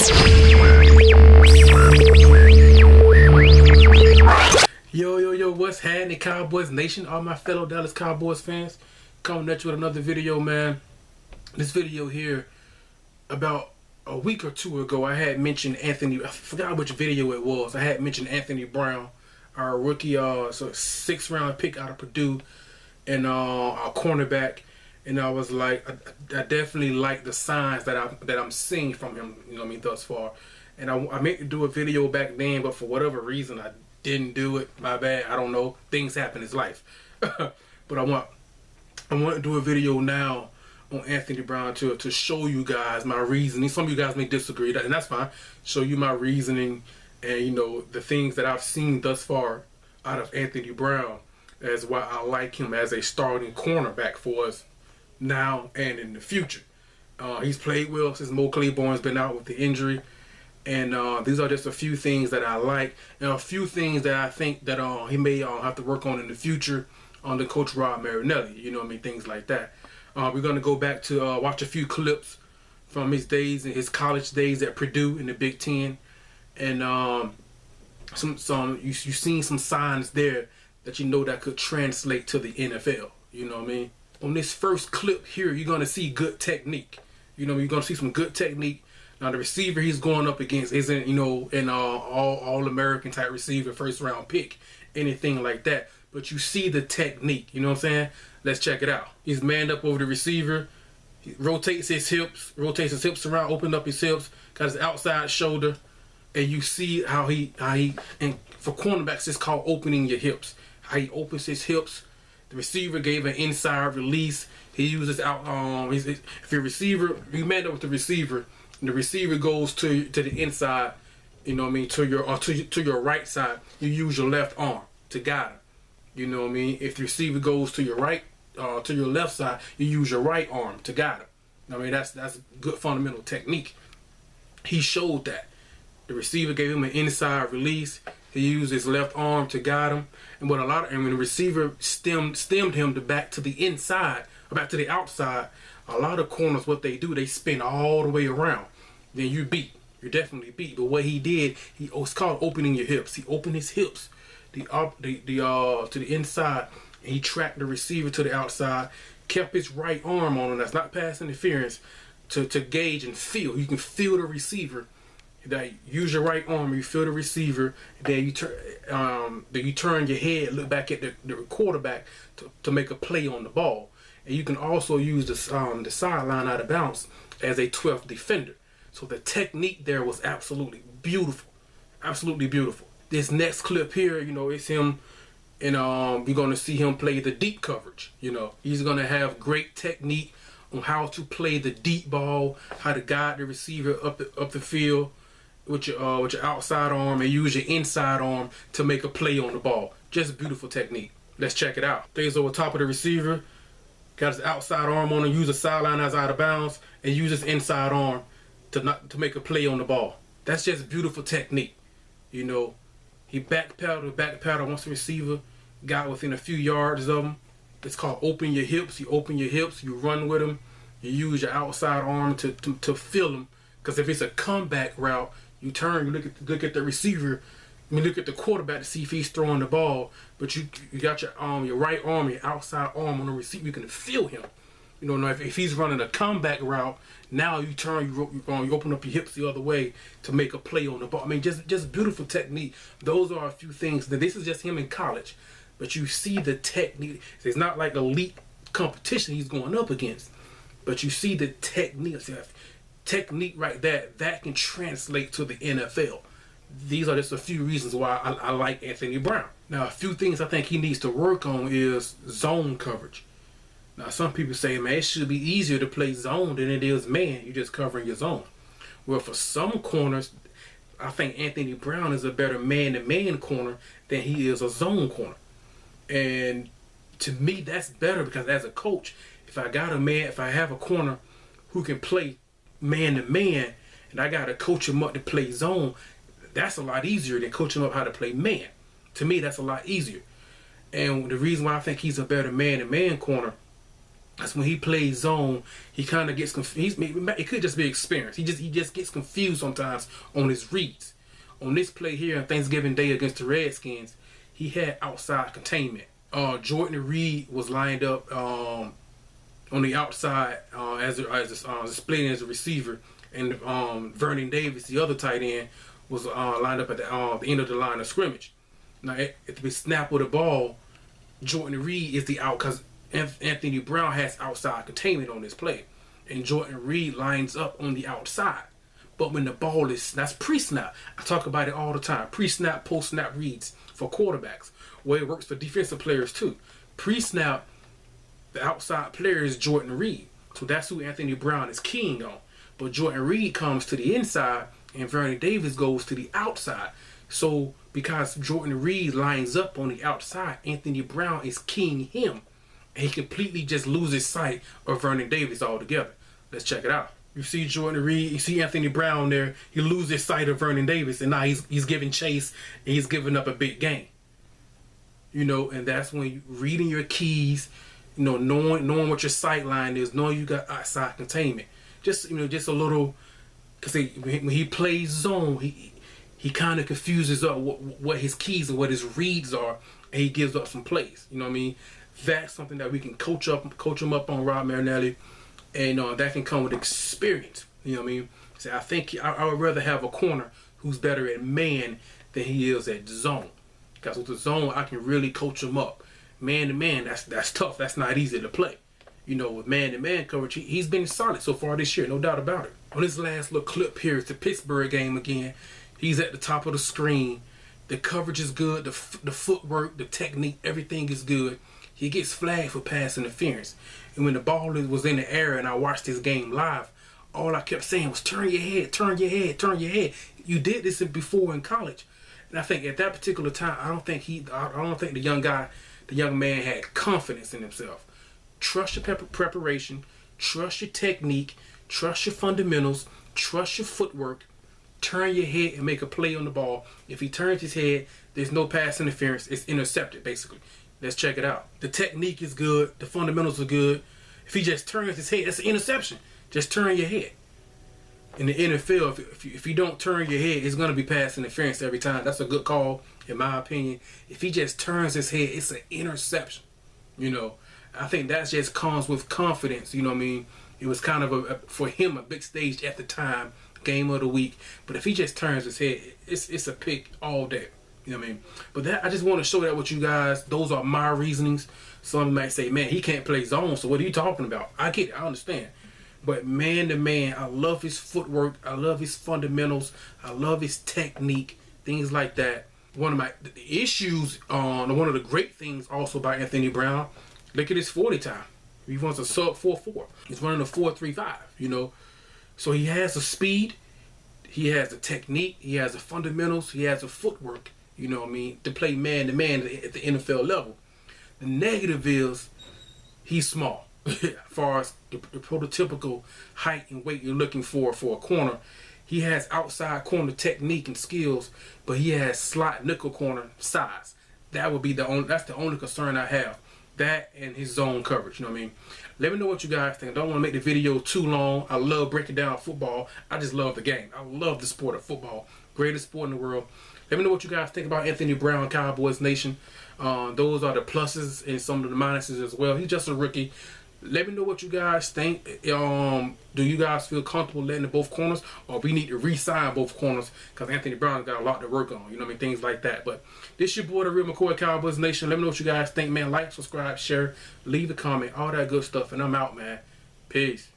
Yo, what's happening, Cowboys Nation? All my fellow Dallas Cowboys fans, coming at you with another video, man. This video here, about a week or two ago, I had mentioned Anthony. I forgot which video it was. I had mentioned Anthony Brown, our rookie, so 6th round pick out of Purdue, and our cornerback. And I was like, I definitely like the signs that I'm seeing from him. You know what I mean, thus far. And I meant to do a video back then, but for whatever reason, I didn't do it. My bad. I don't know. Things happen in his life. But I want to do a video now on Anthony Brown to show you guys my reasoning. Some of you guys may disagree, and that's fine. Show you my reasoning and, you know, the things that I've seen thus far out of Anthony Brown as why I like him as a starting cornerback for us now and in the future. He's played well since Mo Claiborne's been out with the injury. And these are just a few things that I like, and a few things that I think that he may have to work on in the future under Coach Rod Marinelli. You know what I mean? Things like that. We're going to go back to watch a few clips from his days and his college days at Purdue in the Big Ten. And you've seen some signs there that you know that could translate to the NFL. You know what I mean? On this first clip here, you're going to see good technique. You know, you're going to see some good technique. Now the receiver he's going up against isn't, you know, an all-American type receiver, 1st round pick, anything like that. But you see the technique, you know what I'm saying? Let's check it out. He's manned up over the receiver. He rotates his hips around, open up his hips, got his outside shoulder, and you see how he and for cornerbacks it's called opening your hips. How he opens his hips. The receiver gave an inside release. He uses out if your receiver, you manned up with the receiver. And the receiver goes to the inside, you know what I mean, to your right side, you use your left arm to guide him. You know what I mean? If the receiver goes to your right, to your left side, you use your right arm to guide him. I mean, that's good fundamental technique. He showed that. The receiver gave him an inside release. He used his left arm to guide him. And when the receiver stemmed him back to the inside, or back to the outside, a lot of corners, what they do, they spin all the way around. Then you're definitely beat. But what he did, it's called opening your hips. He opened his hips to the inside, and he tracked the receiver to the outside, kept his right arm on him. That's not pass interference, to gauge and feel. You can feel the receiver. That use your right arm, you feel the receiver. Then you turn your head, look back at the quarterback to make a play on the ball. And you can also use the sideline out of bounds as a 12th defender. So the technique there was absolutely beautiful. Absolutely beautiful. This next clip here, you know, it's him, and you're going to see him play the deep coverage. You know, he's going to have great technique on how to play the deep ball, how to guide the receiver up the field with your outside arm, and use your inside arm to make a play on the ball. Just beautiful technique. Let's check it out. Stays over top of the receiver. Got his outside arm on him, use the sideline as out of bounds, and use his inside arm to make a play on the ball. That's just beautiful technique. You know, he backpedaled once the receiver got within a few yards of him. It's called open your hips. You open your hips, you run with him, you use your outside arm to feel him. Because if it's a comeback route, you turn, you look at the receiver. Look at the quarterback to see if he's throwing the ball, but you got your right arm, your outside arm on the receiver. You can feel him. You know, if he's running a comeback route, now you turn, you open up your hips the other way to make a play on the ball. I mean, just beautiful technique. Those are a few things. This is just him in college, but you see the technique. It's not like elite competition he's going up against, but you see the technique right there that can translate to the NFL. These are just a few reasons why I like Anthony Brown. Now, a few things I think he needs to work on is zone coverage. Now, some people say, man, it should be easier to play zone than it is man. You're just covering your zone. Well, for some corners, I think Anthony Brown is a better man-to-man corner than he is a zone corner. And to me, that's better because as a coach, if I have a corner who can play man-to-man, and I got to coach him up to play zone, that's a lot easier than coaching him up how to play man. To me, that's a lot easier. And the reason why I think he's a better man-to-man corner That's when he plays zone, he kind of gets confused. It could just be experience. He just gets confused sometimes on his reads. On this play here on Thanksgiving Day against the Redskins, he had outside containment. Jordan Reed was lined up on the outside as splitting as a receiver, and Vernon Davis, the other tight end, was lined up at the end of the line of scrimmage. Now, at the snap of the ball, Jordan Reed is the out because Anthony Brown has outside containment on this play, and Jordan Reed lines up on the outside. But when the ball is, that's pre-snap. I talk about it all the time. Pre-snap, post-snap reads for quarterbacks. Well, it works for defensive players too. Pre-snap, the outside player is Jordan Reed. So that's who Anthony Brown is keying on. But Jordan Reed comes to the inside and Vernon Davis goes to the outside. So because Jordan Reed lines up on the outside, Anthony Brown is keying him. And he completely just loses sight of Vernon Davis altogether. Let's check it out. You see Jordan Reed, you see Anthony Brown there. He loses sight of Vernon Davis, and now he's giving chase, and he's giving up a big game. You know, and that's when you reading your keys, you know, knowing what your sight line is, knowing you got outside containment. Just, you know, just a little, because when he plays zone, he kind of confuses up what his keys and what his reads are, and he gives up some plays. You know what I mean? That's something that we can coach him up on, Rob Marinelli. And that can come with experience. You know what I mean? So I think I would rather have a corner who's better at man than he is at zone. Because with the zone, I can really coach him up. Man to man, that's tough. That's not easy to play. You know, with man to man coverage, he's been solid so far this year, no doubt about it. On this last little clip here, it's the Pittsburgh game again. He's at the top of the screen. The coverage is good. The footwork, the technique, everything is good. He gets flagged for pass interference. And when the ball was in the air and I watched this game live, all I kept saying was, turn your head, turn your head, turn your head. You did this before in college. And I think at that particular time, I don't think the young man had confidence in himself. Trust your preparation, trust your technique, trust your fundamentals, trust your footwork, turn your head and make a play on the ball. If he turns his head, there's no pass interference. It's intercepted, basically. Let's check it out. The technique is good. The fundamentals are good. If he just turns his head, that's an interception. Just turn your head. In the NFL, if you don't turn your head, it's going to be pass interference every time. That's a good call, in my opinion. If he just turns his head, it's an interception. You know, I think that just comes with confidence. You know what I mean? It was kind of, for him, a big stage at the time, game of the week. But if he just turns his head, it's a pick all day. You know what I mean? But I just want to show that with you guys. Those are my reasonings. Some might say, man, he can't play zone, so what are you talking about? I get it. I understand. But man to man, I love his footwork. I love his fundamentals. I love his technique, things like that. One of the issues, one of the great things also about Anthony Brown, look at his 40 time. He runs a sub 4.4. He's running a 4.35, you know. So he has the speed. He has the technique. He has the fundamentals. He has the footwork. You know what I mean? To play man-to-man at the NFL level. The negative is he's small. As far as the prototypical height and weight you're looking for a corner. He has outside corner technique and skills, but he has slot nickel corner size. That's the only concern I have. That and his zone coverage, you know what I mean? Let me know what you guys think. I don't want to make the video too long. I love breaking down football. I just love the game. I love the sport of football. Greatest sport in the world. Let me know what you guys think about Anthony Brown, Cowboys Nation. Those are the pluses and some of the minuses as well. He's just a rookie. Let me know what you guys think. Do you guys feel comfortable letting both corners, or we need to re-sign both corners because Anthony Brown's got a lot to work on, you know what I mean? Things like that. But this your boy, the Real McCoy, Cowboys Nation. Let me know what you guys think, man. Like, subscribe, share, leave a comment, all that good stuff. And I'm out, man. Peace.